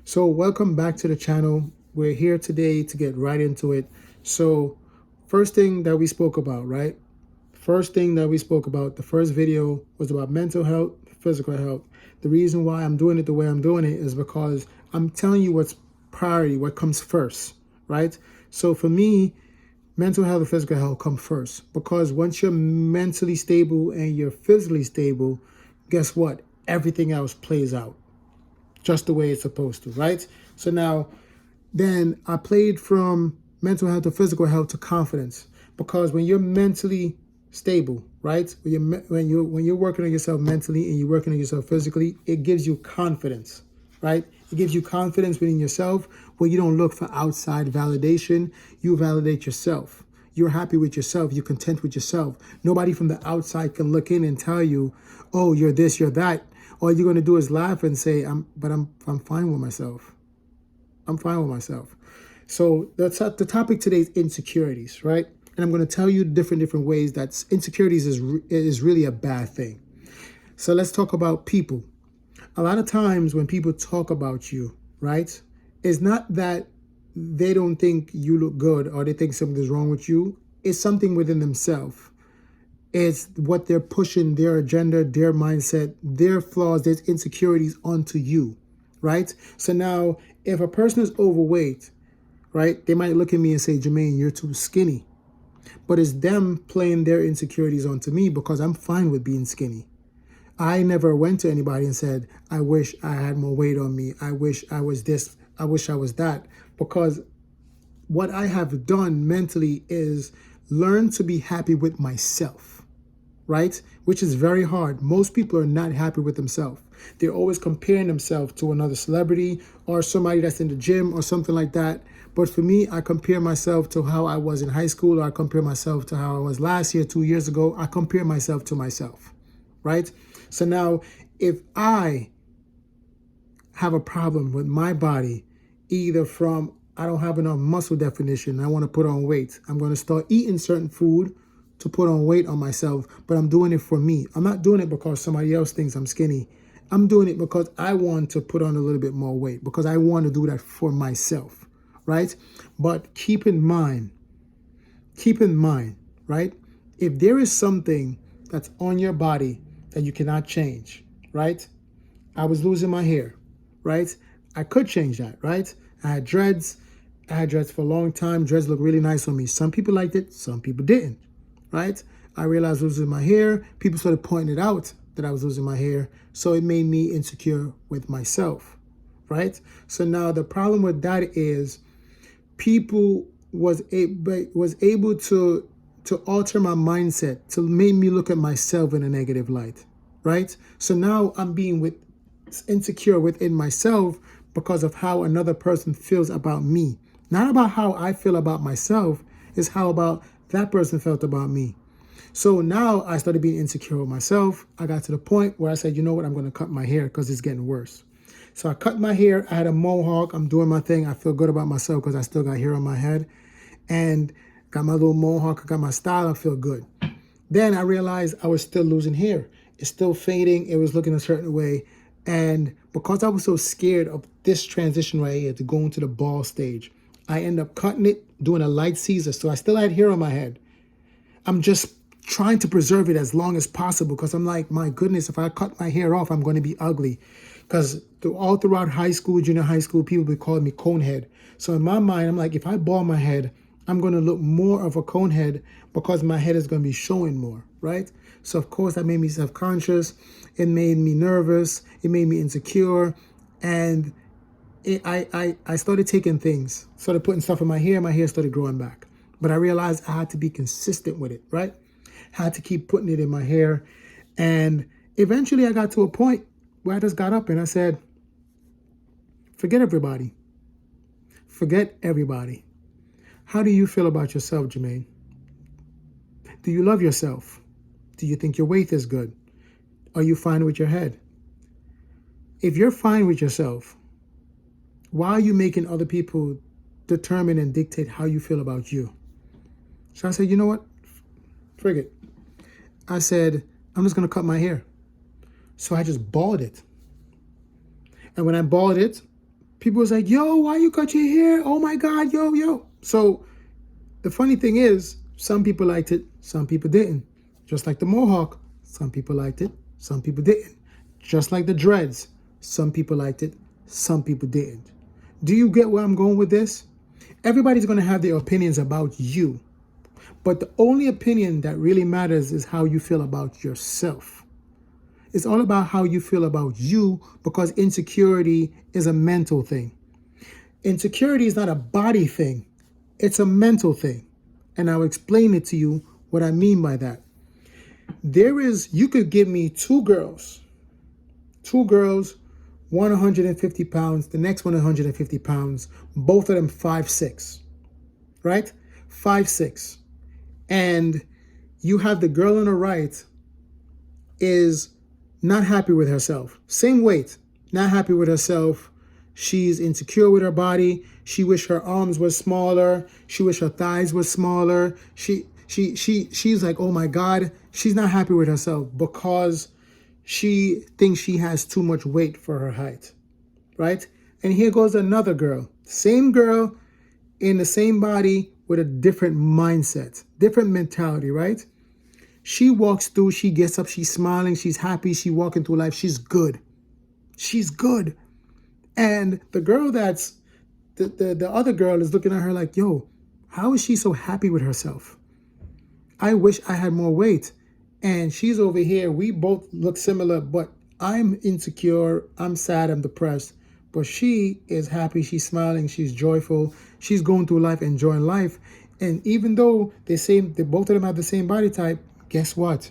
So welcome back to the channel. We're here today to get right into it. So first thing that we spoke about, right? First thing that we spoke about, the first video was about mental health, physical health. The reason why I'm doing it the way I'm doing it is because I'm telling you what's priority, what comes first, right? So for me, mental health and physical health come first because once you're mentally stable and you're physically stable, guess what? Everything else plays out just the way it's supposed to, right? So now, then I played from mental health to physical health to confidence because when you're mentally stable, right? When you're working on yourself mentally and you're working on yourself physically, it gives you confidence, right? It gives you confidence within yourself where you don't look for outside validation. You validate yourself. You're happy with yourself. You're content with yourself. Nobody from the outside can look in and tell you, "Oh, you're this, you're that." All you're gonna do is laugh and say, "I'm fine with myself. I'm fine with myself." So the topic today is insecurities, right? And I'm going to tell you different ways that insecurities is really a bad thing. So let's talk about people. A lot of times when people talk about you, right, it's not that they don't think you look good or they think something's wrong with you. It's something within themselves. It's what they're pushing, their agenda, their mindset, their flaws, their insecurities onto you, right? So now, if a person is overweight, right, they might look at me and say, "Jermaine, you're too skinny." But it's them playing their insecurities onto me because I'm fine with being skinny. I never went to anybody and said, "I wish I had more weight on me. I wish I was this. I wish I was that." Because what I have done mentally is learn to be happy with myself, right? Which is very hard. Most people are not happy with themselves. They're always comparing themselves to another celebrity or somebody that's in the gym or something like that. But for me, I compare myself to how I was in high school, or I compare myself to how I was last year, 2 years ago. I compare myself to myself, right? So now, if I have a problem with my body, either from I don't have enough muscle definition, I want to put on weight, I'm going to start eating certain food to put on weight on myself, but I'm doing it for me. I'm not doing it because somebody else thinks I'm skinny. I'm doing it because I want to put on a little bit more weight, because I want to do that for myself, right? But keep in mind, right? If there is something that's on your body that you cannot change, right? I was losing my hair, right? I could change that, right? I had dreads. I had dreads for a long time. Dreads look really nice on me. Some people liked it, some people didn't, right? I realized losing my hair. People started pointing it out that I was losing my hair. So it made me insecure with myself, right? So now the problem with that is people was able to alter my mindset, to make me look at myself in a negative light, right? So now I'm being insecure within myself because of how another person feels about me. Not about how I feel about myself, is how about that person felt about me. So now I started being insecure with myself. I got to the point where I said, "You know what, I'm going to cut my hair because it's getting worse." So I cut my hair. I had a mohawk. I'm doing my thing. I feel good about myself because I still got hair on my head. And got my little mohawk. I got my style. I feel good. Then I realized I was still losing hair. It's still fading. It was looking a certain way. And because I was so scared of this transition right here to go into the bald stage, I ended up cutting it, doing a light Caesar. So I still had hair on my head. I'm just trying to preserve it as long as possible because I'm like, my goodness, if I cut my hair off, I'm going to be ugly. Because all throughout high school, junior high school, people would call me conehead. So in my mind, I'm like, if I bald my head, I'm going to look more of a conehead because my head is going to be showing more, right? So of course, that made me self-conscious. It made me nervous. It made me insecure. And I started taking things, started putting stuff in my hair started growing back. But I realized I had to be consistent with it, right? Had to keep putting it in my hair. And eventually I got to a point where I just got up and I said, forget everybody. Forget everybody. How do you feel about yourself, Jermaine? Do you love yourself? Do you think your weight is good? Are you fine with your head? If you're fine with yourself, why are you making other people determine and dictate how you feel about you? So I said, you know what? Frig it. I said, I'm just going to cut my hair. So I just bald it. And when I bald it, People was like, yo, why you cut your hair? Oh my God, yo. So the funny thing is, some people liked it, some people didn't. Just like the mohawk, some people liked it, some people didn't. Just like the dreads, some people liked it, some people didn't. Do you get where I'm going with this? Everybody's going to have their opinions about you. But the only opinion that really matters is how you feel about yourself. It's all about how you feel about you, because insecurity is a mental thing. Insecurity is not a body thing. It's a mental thing. And I'll explain it to you what I mean by that. You could give me two girls, one 150 pounds, the next one 150 pounds, both of them 5'6", right? 5'6". And you have the girl on the right is not happy with herself. Same weight, not happy with herself. She's insecure with her body. She wish her arms were smaller. She wish her thighs were smaller. She's like, oh my God. She's not happy with herself because she thinks she has too much weight for her height, right? And here goes another girl. Same girl in the same body with a different mindset, different mentality, right? She walks through, she gets up, she's smiling, she's happy, she's walking through life, she's good. She's good. And the girl the other girl is looking at her like, yo, how is she so happy with herself? I wish I had more weight. And she's over here, we both look similar, but I'm insecure, I'm sad, I'm depressed. But she is happy, she's smiling, she's joyful, she's going through life, enjoying life. And even though they both of them have the same body type, guess what?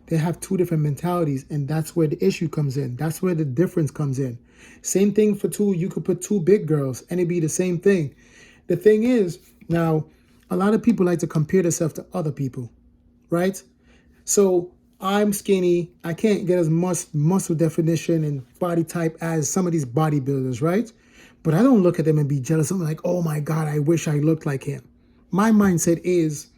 They have two different mentalities, and that's where the issue comes in. That's where the difference comes in. Same thing for two. You could put two big girls, and it'd be the same thing. The thing is, now, a lot of people like to compare themselves to other people, right? So I'm skinny. I can't get as much muscle definition and body type as some of these bodybuilders, right? But I don't look at them and be jealous. I'm like, oh my God, I wish I looked like him. My mindset is,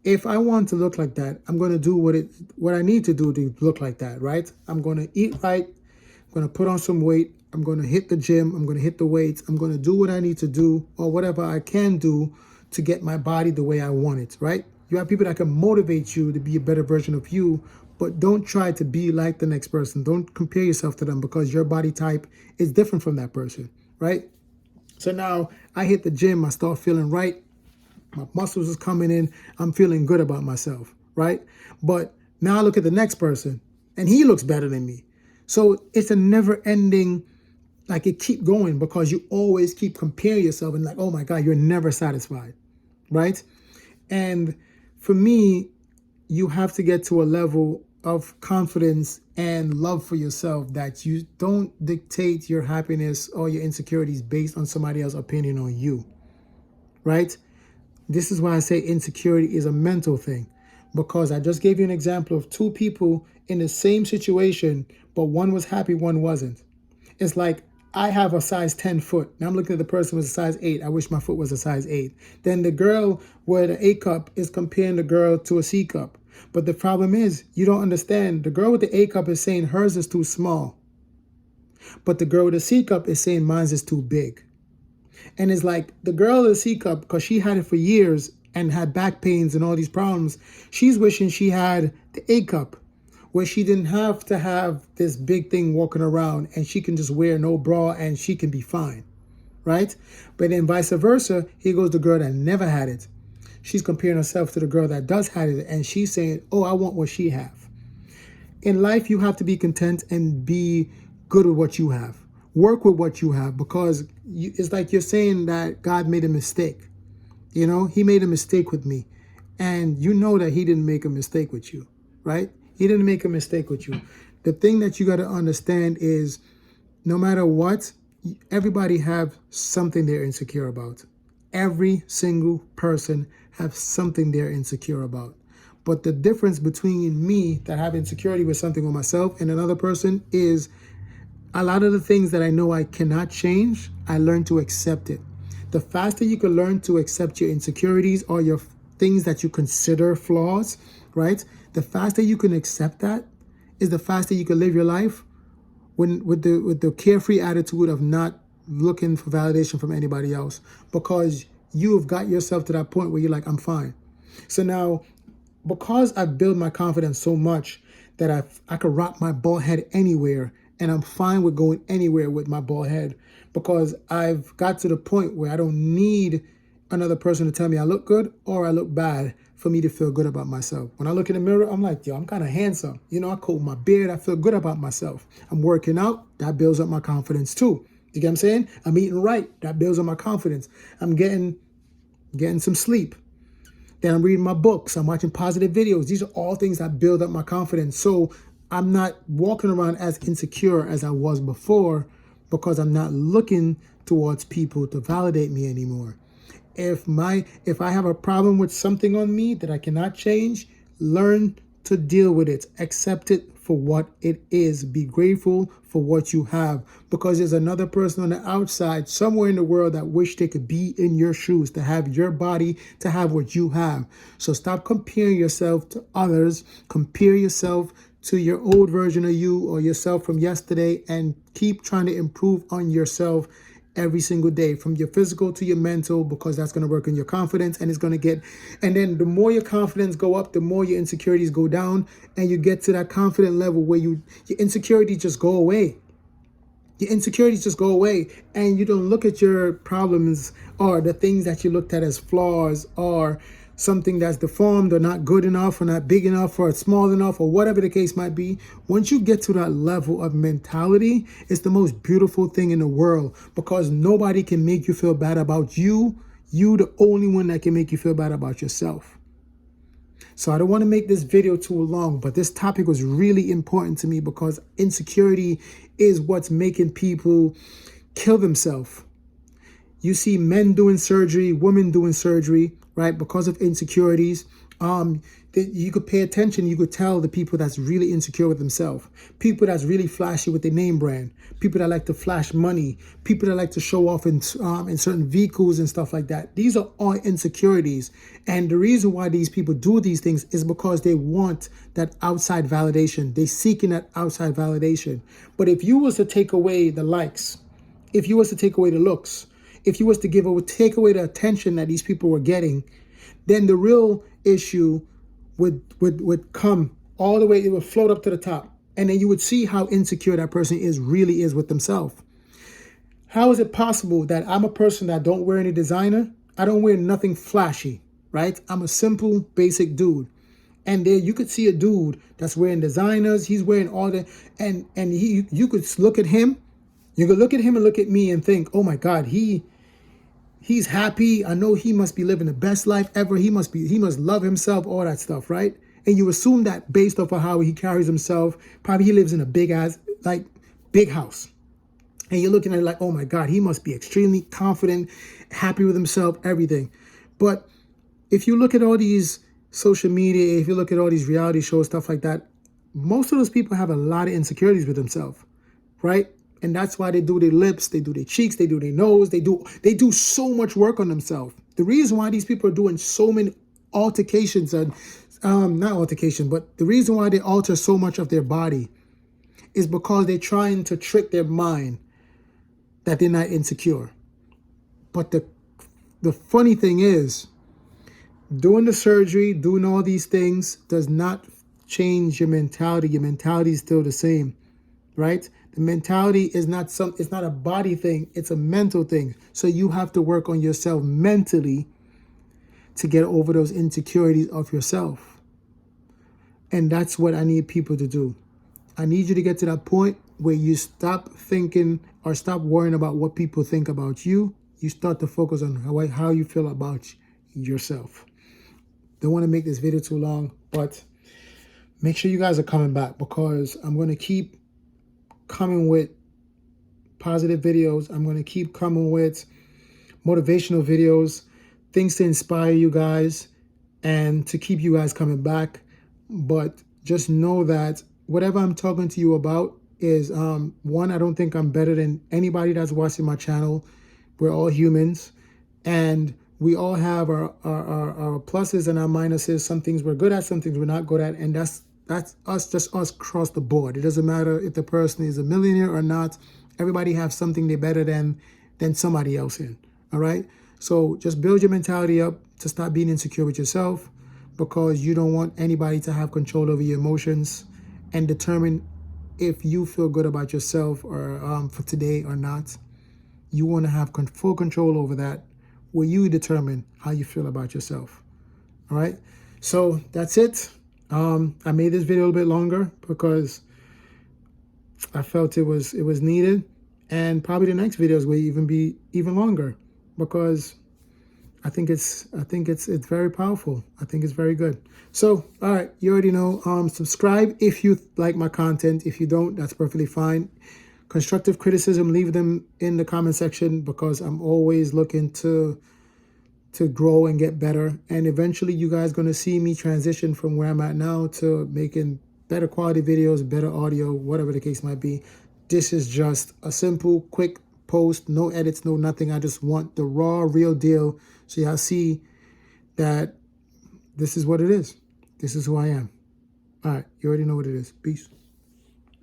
if I want to look like that, I'm going to do what I need to do to look like that, right? I'm going to eat right. I'm going to put on some weight. I'm going to hit the gym. I'm going to hit the weights. I'm going to do what I need to do, or whatever I can do to get my body the way I want it, right? You have people that can motivate you to be a better version of you, but don't try to be like the next person. Don't compare yourself to them, because your body type is different from that person, right? So now I hit the gym. I start feeling right. My muscles is coming in. I'm feeling good about myself, right? But now I look at the next person and he looks better than me. So it's a never ending, like it keep going, because you always keep comparing yourself and like, oh my God, you're never satisfied, right? And for me, you have to get to a level of confidence and love for yourself that you don't dictate your happiness or your insecurities based on somebody else's opinion on you, right? This is why I say insecurity is a mental thing, because I just gave you an example of two people in the same situation, but one was happy, one wasn't. It's like I have a size 10 foot. Now I'm looking at the person with a size 8. I wish my foot was a size 8. Then the girl with the A cup is comparing the girl to a C cup. But the problem is, you don't understand. The girl with the A cup is saying hers is too small. But the girl with the C cup is saying mine's is too big. And it's like the girl in the C cup, because she had it for years and had back pains and all these problems, she's wishing she had the A cup, where she didn't have to have this big thing walking around and she can just wear no bra and she can be fine, right? But then vice versa, here goes the girl that never had it. She's comparing herself to the girl that does have it, and she's saying, oh, I want what she have. In life, you have to be content and be good with what you have. Work with what you have, because it's like you're saying that God made a mistake. You know, he made a mistake with me. And you know that he didn't make a mistake with you, right? He didn't make a mistake with you. The thing that you got to understand is, no matter what, everybody have something they're insecure about. Every single person have something they're insecure about. But the difference between me that have insecurity with something with myself and another person is, a lot of the things that I know I cannot change, I learn to accept it. The faster you can learn to accept your insecurities or your things that you consider flaws, right? The faster you can accept that is the faster you can live your life with the carefree attitude of not looking for validation from anybody else, because you have got yourself to that point where you're like, I'm fine. So now, because I've built my confidence so much that I could rock my bald head anywhere, and I'm fine with going anywhere with my bald head, because I've got to the point where I don't need another person to tell me I look good or I look bad for me to feel good about myself. When I look in the mirror, I'm like, yo, I'm kind of handsome. You know, I comb my beard, I feel good about myself. I'm working out, that builds up my confidence too. You get what I'm saying? I'm eating right, that builds up my confidence. I'm getting some sleep. Then I'm reading my books, I'm watching positive videos. These are all things that build up my confidence. So I'm not walking around as insecure as I was before, because I'm not looking towards people to validate me anymore. If I have a problem with something on me that I cannot change, learn to deal with it. Accept it for what it is. Be grateful for what you have, because there's another person on the outside somewhere in the world that wish they could be in your shoes, to have your body, to have what you have. So stop comparing yourself to others. Compare yourself to your old version of you or yourself from yesterday, and keep trying to improve on yourself every single day, from your physical to your mental, because that's going to work on your confidence, and it's going to get, and then the more your confidence go up, the more your insecurities go down, and you get to that confident level where your insecurities just go away. Your insecurities just go away, and you don't look at your problems or the things that you looked at as flaws, or something that's deformed or not good enough or not big enough or small enough or whatever the case might be. Once you get to that level of mentality, it's the most beautiful thing in the world, because nobody can make you feel bad about you. You the only one that can make you feel bad about yourself. So I don't want to make this video too long, but this topic was really important to me, because insecurity is what's making people kill themselves. You see men doing surgery, women doing surgery, right? Because of insecurities. You could pay attention. You could tell the people that's really insecure with themselves. People that's really flashy with their name brand. People that like to flash money. People that like to show off in certain vehicles and stuff like that. These are all insecurities. And the reason why these people do these things is because they want that outside validation. They're seeking that outside validation. But if you was to take away the likes, if you was to take away the looks, if you was to take away the attention that these people were getting, then the real issue would come all the way. It would float up to the top, and then you would see how insecure that person really is with themselves. How is it possible that I'm a person that don't wear any designer? I don't wear nothing flashy, right? I'm a simple, basic dude. And there you could see a dude that's wearing designers. He's wearing all the, and you could look at him. You could look at him and look at me and think, oh my God, he's happy. I know he must be living the best life ever. He must love himself, all that stuff, right? And you assume that based off of how he carries himself. Probably he lives in a big house. And you're looking at it like, oh my God, he must be extremely confident, happy with himself, everything. But if you look at all these social media, if you look at all these reality shows, stuff like that, most of those people have a lot of insecurities with themselves, right? And that's why they do their lips, they do their cheeks, they do their nose, they do so much work on themselves. The reason why these people are doing so many altercations, and not altercation, but the reason why they alter so much of their body is because they're trying to trick their mind that they're not insecure. But the funny thing is, doing the surgery, doing all these things does not change your mentality. Your mentality is still the same, right? The mentality is it's not a body thing, it's a mental thing. So you have to work on yourself mentally to get over those insecurities of yourself. And that's what I need people to do. I need you to get to that point where you stop thinking or stop worrying about what people think about you. You start to focus on how you feel about yourself. Don't want to make this video too long, but make sure you guys are coming back, because I'm going to keep coming with positive videos. I'm going to keep coming with motivational videos, things to inspire you guys and to keep you guys coming back. But just know that whatever I'm talking to you about is, one, I don't think I'm better than anybody that's watching my channel. We're all humans, and we all have our pluses and our minuses. Some things we're good at, some things we're not good at, and that's us across the board. It doesn't matter if the person is a millionaire or not. Everybody has something they're better than, than somebody else in. All right. So just build your mentality up to stop being insecure with yourself, because you don't want anybody to have control over your emotions and determine if you feel good about yourself or for today or not. You want to have full control over that, where you determine how you feel about yourself. All right. So that's it. I made this video a little bit longer because I felt it was needed, and probably the next videos will even be even longer, because I think it's very powerful. I think it's very good. So, all right, you already know. Subscribe if you like my content. If you don't, that's perfectly fine. Constructive criticism, leave them in the comment section, because I'm always looking to grow and get better. And eventually, you guys going to see me transition from where I'm at now to making better quality videos, better audio, whatever the case might be. This is just a simple, quick post, no edits, no nothing. I just want the raw, real deal, so y'all see that this is what it is. This is who I am. All right, you already know what it is. Peace.